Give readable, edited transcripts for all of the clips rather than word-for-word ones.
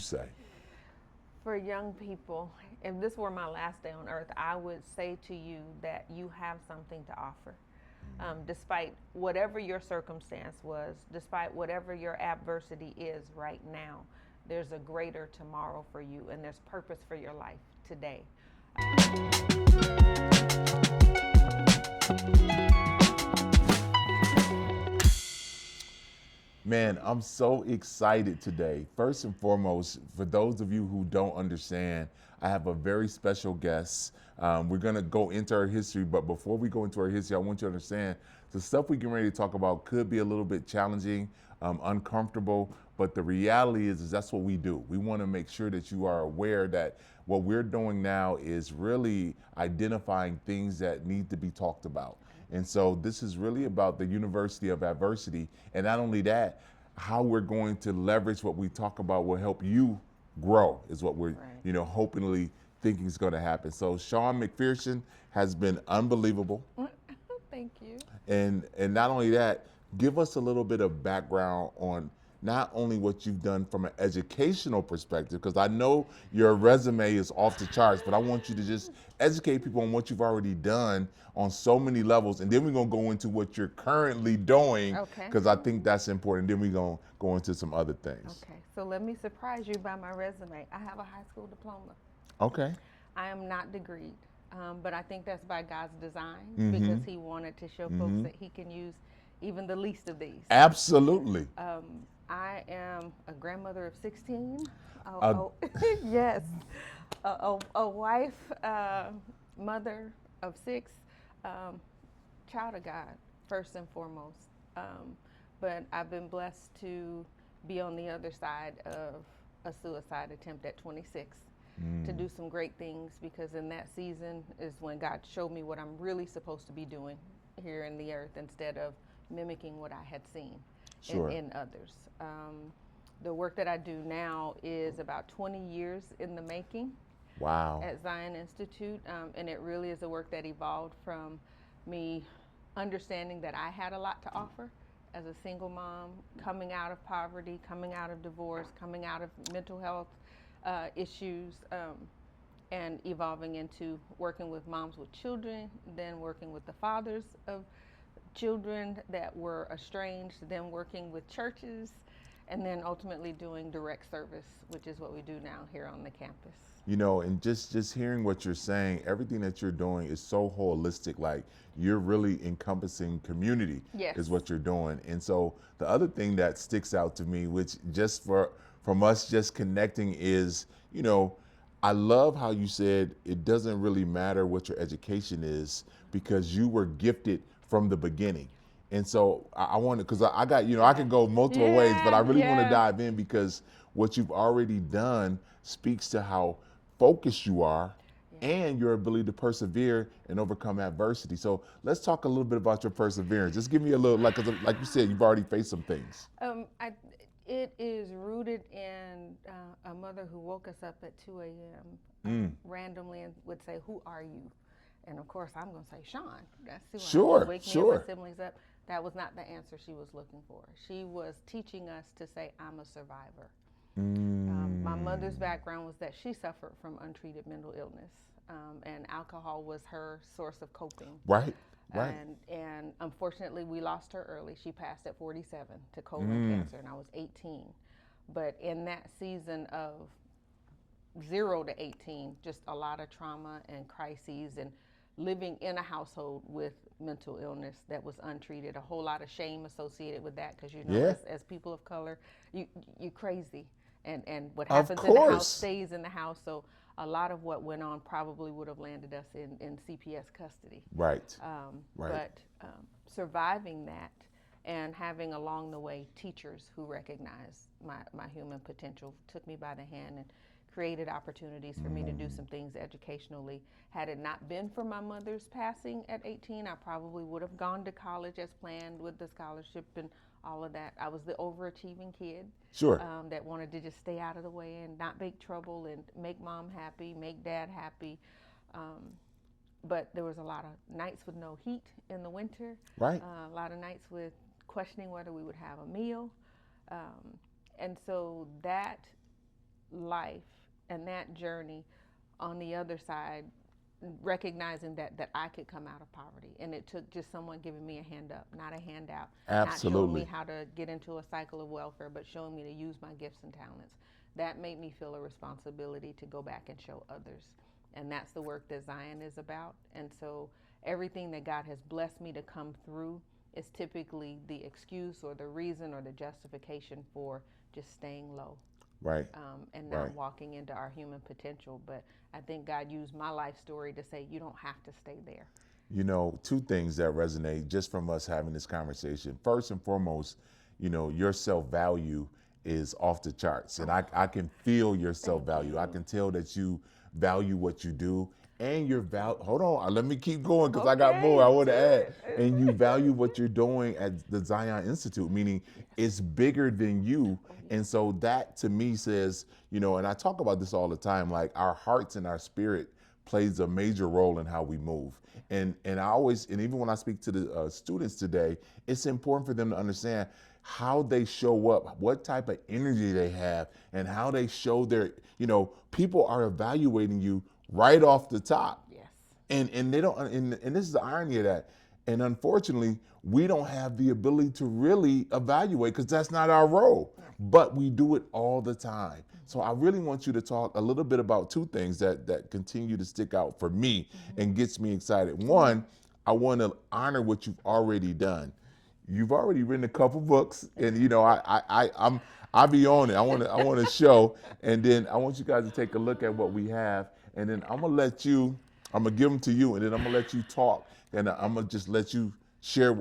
say? For young people, if this were my last day on earth, I would say to you that you have something to offer. Despite whatever your circumstance was, despite whatever your adversity is right now, there's a greater tomorrow for you, and there's purpose for your life today. Man, I'm so excited today. First and foremost, for those of you who don't understand, I have a very special guest. We're going to go into our history, but before we go into our history, I want you to understand the stuff we get ready to talk about could be a little bit challenging, uncomfortable, but the reality is that's what we do. We want to make sure that you are aware that what we're doing now is really identifying things that need to be talked about. And so this is really about the University of Adversity. And not only that, how we're going to leverage what we talk about will help you grow is what we're, Right. hopefully thinking is going to happen. So Shawn McPherson has been unbelievable. Thank you. And not only that, give us a little bit of background on not only what you've done from an educational perspective, because I know your resume is off the charts, but I want you to just educate people on what you've already done on so many levels, and then we're gonna go into what you're currently doing, Okay. because I think that's important. Then we're gonna go into some other things. Okay. So let me surprise you by my resume. I have a high school diploma. Okay. I am not degreed, but I think that's by God's design Mm-hmm. because He wanted to show folks that He can use even the least of these. Absolutely. I am a grandmother of 16. Uh, Oh, yes. A wife, mother of 6, um, child of God, first and foremost. But I've been blessed to be on the other side of a suicide attempt at 26 to do some great things because in that season is when God showed me what I'm really supposed to be doing here in the earth instead of mimicking what I had seen Sure. in others. The work that I do now is about 20 years in the making Wow. at Zion Institute, and it really is a work that evolved from me understanding that I had a lot to offer as a single mom, coming out of poverty, coming out of divorce, coming out of mental health issues, and evolving into working with moms with children, then working with the fathers of children that were estranged, then working with churches, and then ultimately doing direct service, which is what we do now here on the campus. And just hearing what you're saying, everything that you're doing is so holistic. Like you're really encompassing community Yes. is what you're doing. And so the other thing that sticks out to me, which just from us just connecting is, I love how you said it doesn't really matter what your education is because you were gifted from the beginning. And so I want to, because I got, I can go multiple ways, but I Yeah, really want to yeah. dive in because what you've already done speaks to how focused you are Yeah. and your ability to persevere and overcome adversity. So let's talk a little bit about your perseverance. Just give me a little, like, 'cause like you said, you've already faced some things. I, it is rooted in a mother who woke us up at 2 a.m. Randomly and would say, "Who are you?" And of course, I'm going to say, "Shawn." That's who I am. Sure, Wake me and my sure. siblings up. That was not the answer she was looking for. She was teaching us to say, "I'm a survivor." My mother's background was that she suffered from untreated mental illness, and alcohol was her source of coping. Right, right. And unfortunately, we lost her early. She passed at 47 to colon cancer, and I was 18. But in that season of 0 to 18, just a lot of trauma and crises, and living in a household with mental illness that was untreated. A whole lot of shame associated with that because Yeah, as people of color, you crazy, and what of happens in the house course. stays in the house. So a lot of what went on probably would have landed us in CPS custody. Right, right. But surviving that and having along the way teachers who recognized my human potential took me by the hand and created opportunities for me to do some things educationally. Had it not been for my mother's passing at 18, I probably would have gone to college as planned with the scholarship and all of that. I was the overachieving kid Sure. that wanted to just stay out of the way and not make trouble and make mom happy, make dad happy. Um, but there was a lot of nights with no heat in the winter, Right. a lot of nights with questioning whether we would have a meal. Um, and so that life and that journey on the other side, recognizing that I could come out of poverty. And it took just someone giving me a hand up, not a handout, not showing me Absolutely. how to get into a cycle of welfare, but showing me to use my gifts and talents. That made me feel a responsibility to go back and show others. And that's the work that Zion is about. And so everything that God has blessed me to come through is typically the excuse or the reason or the justification for just staying low, Right. and not Right. walking into our human potential. But I think God used my life story to say, you don't have to stay there. You know, two things that resonate just from us having this conversation. First and foremost, you know, your self value is off the charts. And I can feel your self value. I can tell that you value what you do and your value. Hold on, let me keep going because I got more I want to add. And you value what you're doing at the Zion Institute, meaning it's bigger than you. And so that to me says, you know, and I talk about this all the time, like our hearts and our spirit plays a major role in how we move. And I always, and even when I speak to the students today, it's important for them to understand how they show up, what type of energy they have, and how they show their, you know, people are evaluating you right off the top. Yes. And they don't, and this is the irony of that. And unfortunately, we don't have the ability to really evaluate because that's not our role, but we do it all the time. So I really want you to talk a little bit about two things that continue to stick out for me and gets me excited. One, I want to honor what you've already done. You've already written a couple books, and you know I'll be on it. I want to show, and then I want you guys to take a look at what we have, and then I'm gonna give them to you, and then I'm gonna let you talk, and I'm gonna just let you share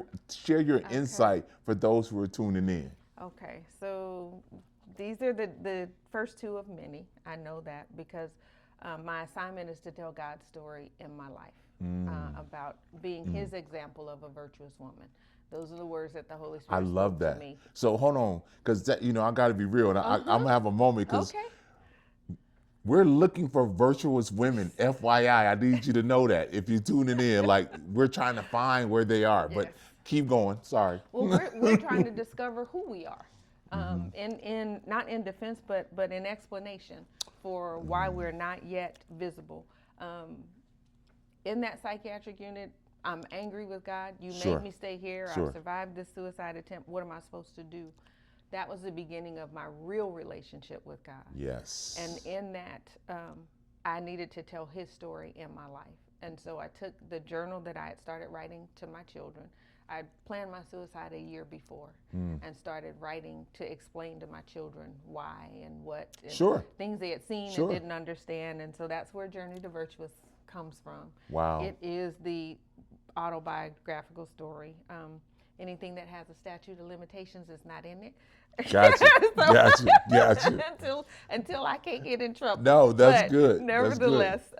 your insight for those who are tuning in. Okay, so these are the first two of many. I know that because my assignment is to tell God's story in my life, about being His example of a virtuous woman. Those are the words that the Holy I Spirit love spoke to that. me. So hold on, because you know I got to be real, and I'm gonna have a moment because Okay. we're looking for virtuous women. FYI, I need you to know that if you're tuning in, like we're trying to find where they are. But Yes. keep going. Sorry. Well, we're trying to discover who we are, in not in defense, but in explanation for why we're not yet visible. In that psychiatric unit, I'm angry with God. You Sure. made me stay here. Sure. I've survived this suicide attempt. What am I supposed to do? That was the beginning of my real relationship with God. Yes. And in that, I needed to tell His story in my life. And so I took the journal that I had started writing to my children. I planned my suicide a year before and started writing to explain to my children why and what, and Sure. things they had seen Sure. and didn't understand. And so that's where Journey to Virtuous comes from. Wow. It is the autobiographical story. Anything that has a statute of limitations is not in it. Gotcha. Gotcha. until I can't get in trouble. No, that's But good. nevertheless,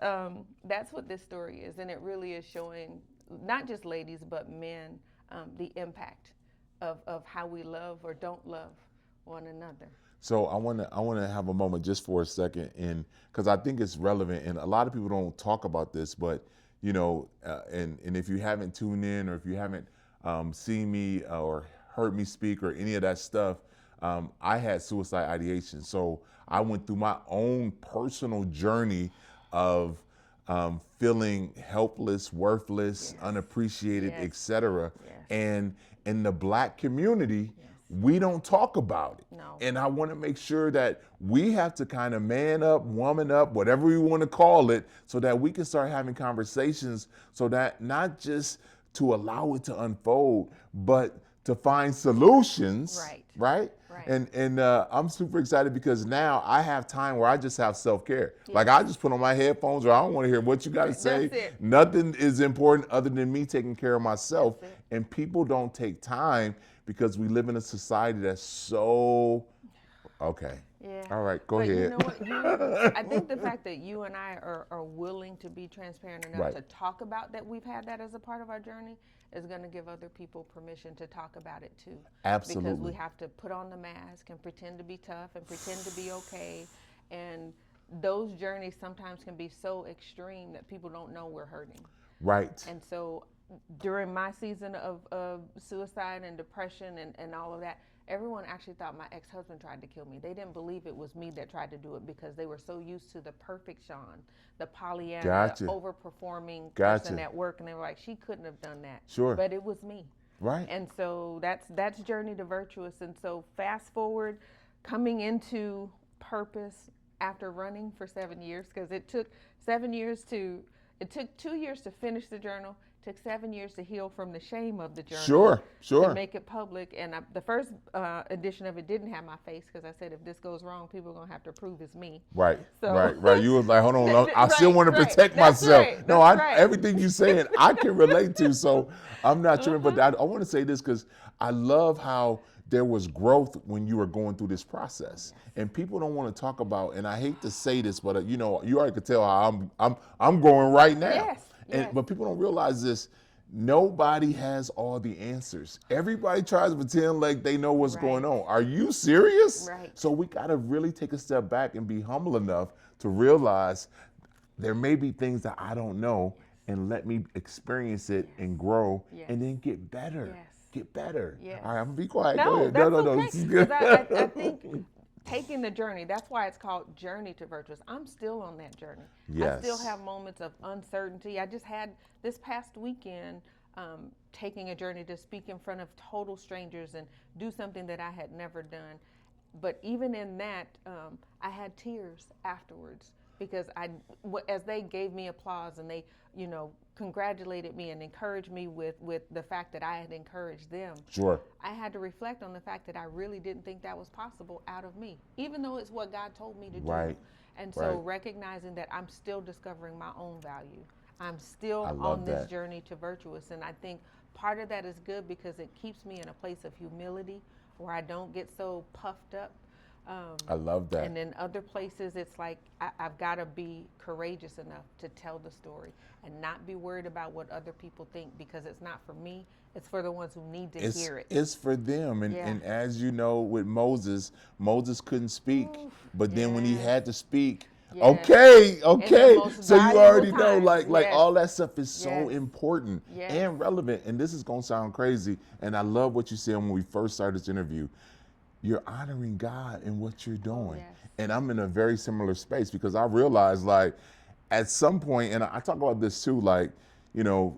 that's what this story is, and it really is showing not just ladies but men, the impact of how we love or don't love one another. So I want to have a moment just for a second, and because I think it's relevant, and a lot of people don't talk about this, but you know, and if you haven't tuned in or if you haven't seen me or heard me speak or any of that stuff, I had suicide ideation. So I went through my own personal journey of feeling helpless, worthless, unappreciated, Yes. etc. Yes. And in the Black community, we don't talk about it. No. And I want to make sure that we have to kind of man up, woman up, whatever we want to call it, so that we can start having conversations so that not just to allow it to unfold, but to find solutions. Right. Right? Right. And I'm super excited because now I have time where I just have self-care. Like I just put on my headphones, or I don't want to hear what you got to say. That's it. Nothing is important other than me taking care of myself. That's it. And people don't take time because we live in a society that's so, okay. Yeah. All right, go But ahead. you know what? I think the fact that you and I are willing to be transparent enough Right. to talk about that we've had that as a part of our journey is going to give other people permission to talk about it too. Because Absolutely. we have to put on the mask and pretend to be tough and pretend to be okay. And those journeys sometimes can be so extreme that people don't know we're hurting. Right. And so during my season of suicide and depression and all of that, everyone actually thought my ex-husband tried to kill me. They didn't believe it was me that tried to do it because they were so used to the perfect Shawn, the Pollyanna, Gotcha. overperforming person Gotcha. at work, and they were like, she couldn't have done that. Sure. But it was me. Right. And so that's Journey to Virtuous. And so fast forward, coming into purpose after running for 7 years, because it took 2 years to finish the journal, took 7 years to heal from the shame of the journal. Sure. To make it public. And the first edition of it didn't have my face, because I said, if this goes wrong, people are going to have to prove it's me. Right. So, right. You was like, hold on, I still want to protect That's myself. right. No, That's right. everything you're saying, I can relate to. So I'm not sure, but I want to say this because I love how there was growth when you were going through this process, and people don't want to talk about. And I hate to say this, but you already could tell how I'm growing right now. Yes. But people don't realize this. Nobody has all the answers. Everybody tries to pretend like they know what's going on. Are you serious? Right. So we got to really take a step back and be humble enough to realize there may be things that I don't know, and let me experience it and grow, and then get better. Yes. Get better. Yes. All right, I'm gonna be quiet. No, Go ahead. that's No. okay. This is good. I think taking the journey, that's why it's called Journey to Virtuous. I'm still on that journey. Yes. I still have moments of uncertainty. I just had this past weekend taking a journey to speak in front of total strangers and do something that I had never done. But even in that, I had tears afterwards, because as they gave me applause and they, congratulated me and encouraged me with the fact that I had encouraged them. Sure. I had to reflect on the fact that I really didn't think that was possible out of me, even though it's what God told me to do. Right. And so recognizing that I'm still discovering my own value. I'm still on this journey to Virtuous. And I think part of that is good because it keeps me in a place of humility where I don't get so puffed up. I love that. And in other places, it's like I've got to be courageous enough to tell the story and not be worried about what other people think, because it's not for me. It's for the ones who need to hear it. It's for them. And as you know, with Moses couldn't speak. But then when he had to speak, okay. So you already know, like all that stuff is so important and relevant. And this is going to sound crazy. And I love what you said when we first started this interview. You're honoring God in what you're doing. And I'm in a very similar space, because I realized, like, at some point, and I talk about this too, like,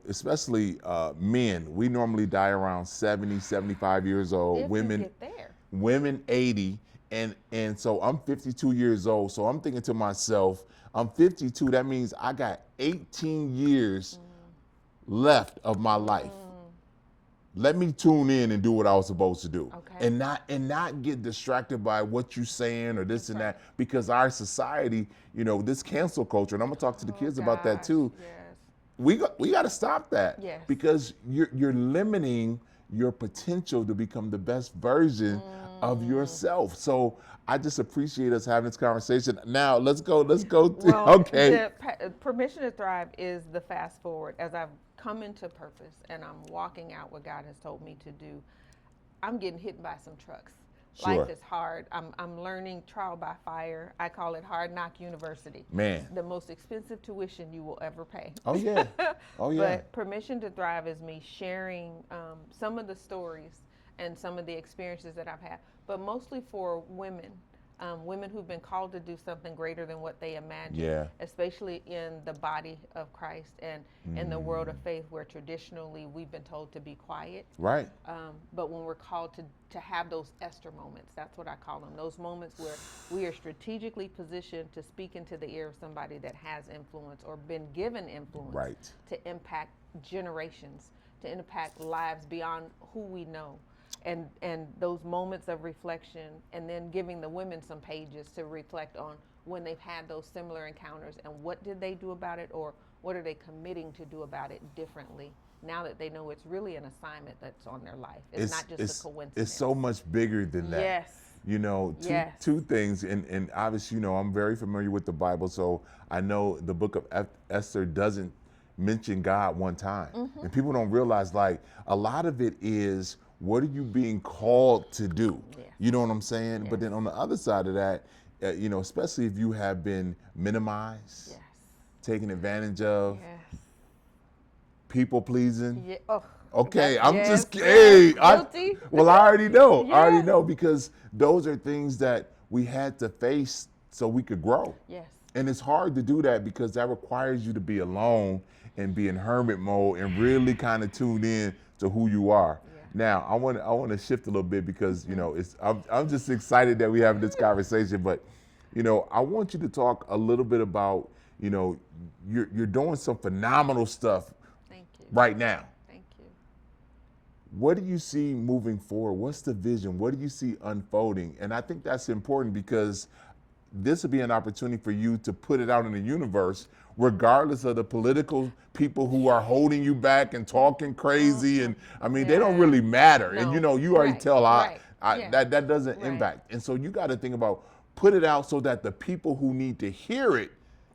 especially men, we normally die around 70, 75 years old. If women you get there. Women 80. And so I'm 52 years old. So I'm thinking to myself, I'm 52. That means I got 18 years left of my life. Let me tune in and do what I was supposed to do. And not get distracted by what you're saying or this and that, because our society, this cancel culture, and I'm gonna talk to the kids about that too. We got to stop that, because you're limiting your potential to become the best version of yourself. So I just appreciate us having this conversation. Now let's go. Permission to Thrive is the fast forward. As I've come into purpose and I'm walking out what God has told me to do, I'm getting hit by some trucks. Life is hard. I'm learning trial by fire. I call it Hard Knock University. Man. The most expensive tuition you will ever pay. Oh, yeah. But Permission to Thrive is me sharing some of the stories and some of the experiences that I've had, but mostly for women. Women who've been called to do something greater than what they imagined, especially in the body of Christ and in the world of faith, where traditionally we've been told to be quiet. Right. But when we're called to have those Esther moments, that's what I call them, those moments where we are strategically positioned to speak into the ear of somebody that has influence or been given influence to impact generations, to impact lives beyond who we know. And those moments of reflection, and then giving the women some pages to reflect on when they've had those similar encounters and what did they do about it, or what are they committing to do about it differently now that they know it's really an assignment that's on their life. It's not just a coincidence. It's so much bigger than that. Yes. Two things, and obviously, I'm very familiar with the Bible, so I know the book of Esther doesn't mention God one time. And people don't realize, like, a lot of it is, what are you being called to do? You know what I'm saying? But then on the other side of that, especially if you have been minimized, taken advantage of, people pleasing, Okay, I'm Yes, just yes, hey. guilty. Well, I already know. I already Yes. know because those are things that we had to face so we could grow. Yes. And it's hard to do that because that requires you to be alone and be in hermit mode and really kind of tune in to who you are. Yeah. Now, I want to shift a little bit because I'm just excited that we having this conversation. But I want you to talk a little bit about you're doing some phenomenal stuff Thank you. right now. Thank you. What do you see moving forward? What's the vision? What do you see unfolding? And I think that's important because this would be an opportunity for you to put it out in the universe, regardless of the political people who are holding you back and talking crazy. And I mean, they don't Yeah. really matter. And No. you already Right. tell Right. Yeah. that doesn't Right. impact. And so you got to think about put it out so that the people who need to hear it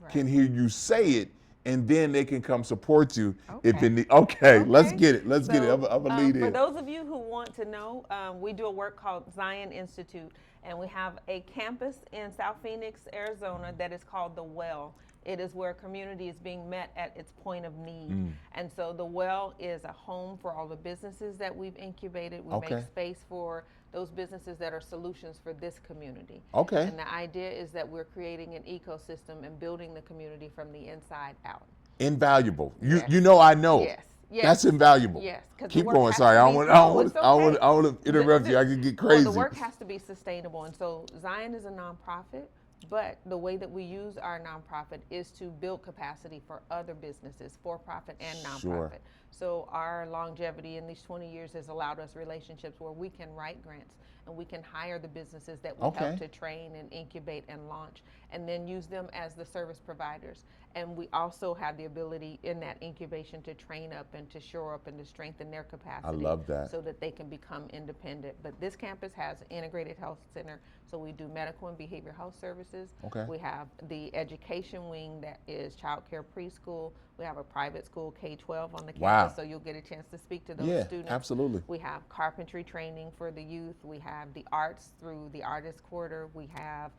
can Right. hear you say it, and then they can come support you if Okay. it need. Okay, let's Okay. get it. Let's get it. I'm gonna lead For in. those of you who want to know, we do a work called Zion Institute, and we have a campus in South Phoenix, Arizona, that is called The Well. It is where community is being met at its point of need. And so The Well is a home for all the businesses that we've incubated. We Okay. make space for those businesses that are solutions for this community. Okay. And the idea is that we're creating an ecosystem and building the community from the inside out. Invaluable. Yes. I know. Yes. Yes. That's invaluable. Yes. 'Cause the Keep work going. has Sorry, to I be- don't want. No, it's okay. I want to interrupt you. I can get crazy. Well, the work has to be sustainable, and so Zion is a nonprofit. But the way that we use our nonprofit is to build capacity for other businesses, for-profit and nonprofit. Sure. So our longevity in these 20 years has allowed us relationships where we can write grants and we can hire the businesses that we Okay. help to train and incubate and launch, and then use them as the service providers. And we also have the ability in that incubation to train up and to shore up and to strengthen their capacity. love that. So that they can become independent. But this campus has an integrated health center, so we do medical and behavioral health services. Okay. We have the education wing that is child care preschool. We have a private school K-12 on the campus, Wow. so you'll get a chance to speak to those Yeah, students. absolutely. We have carpentry training for the youth. We have the arts through the Artist Quarter. We have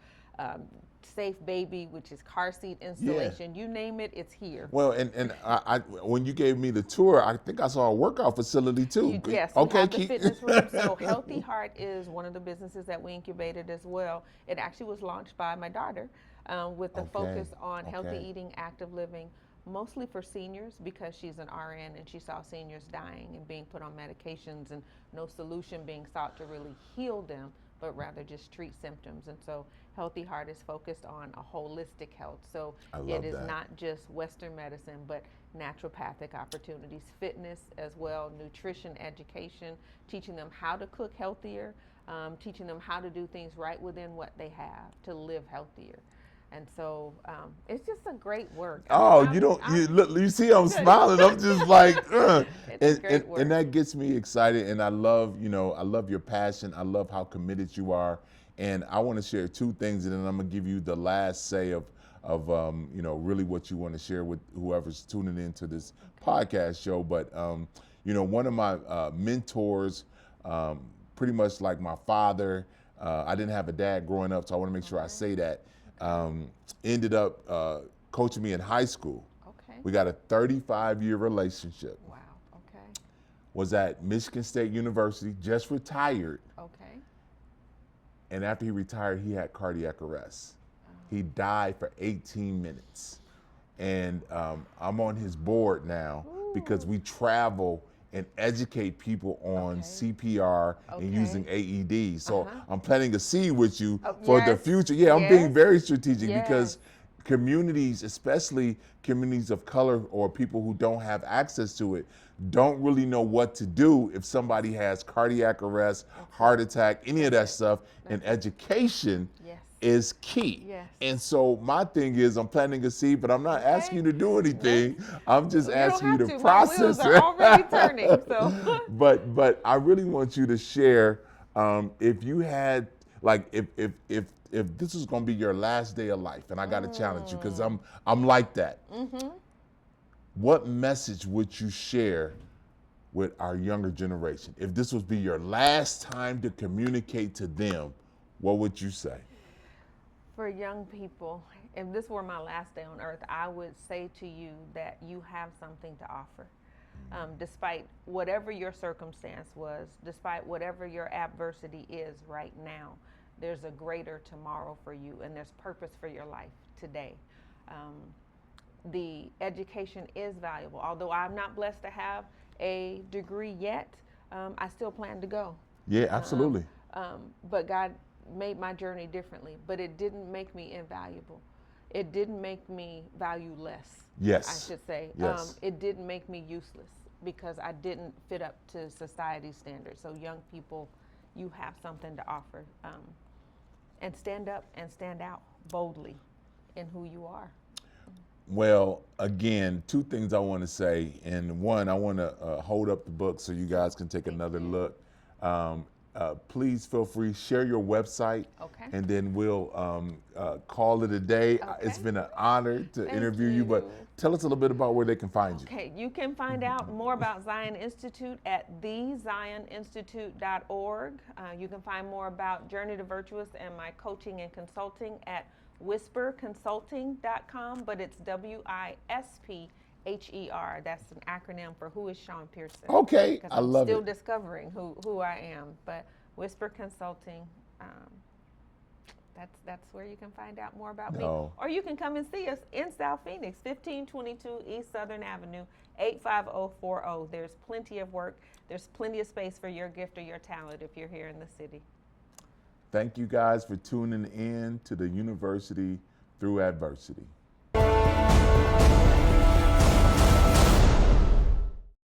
Safe Baby, which is car seat installation. You name it, it's here. Well, and I when you gave me the tour, I think I saw a workout facility too. Yes, Okay. we have the fitness room. So Healthy Heart is one of the businesses that we incubated as well. It actually was launched by my daughter with the Okay, focus on healthy okay. eating, active living, mostly for seniors because she's an RN and she saw seniors dying and being put on medications and no solution being sought to really heal them, but rather just treat symptoms. And so Healthy Heart is focused on a holistic health. So I love it is that. not just Western medicine, but naturopathic opportunities, fitness as well, nutrition education, teaching them how to cook healthier, teaching them how to do things right within what they have to live healthier. And so it's just a great work. Oh, you see I'm smiling. I'm just like, It's great work. and that gets me excited. And I love your passion. I love how committed you are. And I want to share two things, and then I'm gonna give you the last say of really what you want to share with whoever's tuning into this podcast show. But one of my mentors, pretty much like my father. I didn't have a dad growing up, so I want to make sure I say that. Ended up coaching me in high school. Okay. We got a 35-year relationship. Wow. Okay. Was at Michigan State University, just retired. Okay. And after he retired, he had cardiac arrest. He died for 18 minutes. And I'm on his board now because we travel and educate people on CPR and using AEDs. So I'm planting a seed with you for the yes. future. Yeah, I'm being Yes. very strategic Yes. because communities, especially communities of color or people who don't have access to it, don't really know what to do if somebody has cardiac arrest, heart attack, any of that stuff. And education Yes. is key. Yes. And so my thing is I'm planting a seed, but I'm not asking you to do anything. I'm just asking you to process My wheels it. are already turning. So. But I really want you to share if you had if this is going to be your last day of life, and I got to challenge you because I'm like that. What message would you share with our younger generation? If this would be your last time to communicate to them, what would you say? For young people, if this were my last day on earth, I would say to you that you have something to offer. Despite whatever your circumstance was, despite whatever your adversity is right now, there's a greater tomorrow for you, and there's purpose for your life today. The education is valuable. Although I'm not blessed to have a degree yet, I still plan to go. Yeah, absolutely. But God made my journey differently, but it didn't make me invaluable. It didn't make me valueless. Yes. I should say. Yes. It didn't make me useless because I didn't fit up to society's standards. So young people, you have something to offer. And stand up and stand out boldly in who you are. Well, again, two things I want to say. And one, I want to hold up the book so you guys can take another look. Please feel free, share your website, Okay. and then we'll call it a day. Okay. It's been an honor to Thank interview you, but you. tell us a little bit about where they can find you. Okay, you can find out more about Zion Institute at thezioninstitute.org. You can find more about Journey to Virtuous and my coaching and consulting at whisperconsulting.com, but it's WISPHER. That's an acronym for Who is Shawn Pearson. Okay, Because I I'm love still it. discovering who I am, but Whisper Consulting, that's where you can find out more about me. Or you can come and see us in South Phoenix, 1522 East Southern Avenue, 85040. There's plenty of work. There's plenty of space for your gift or your talent if you're here in the city. Thank you guys for tuning in to the University Through Adversity.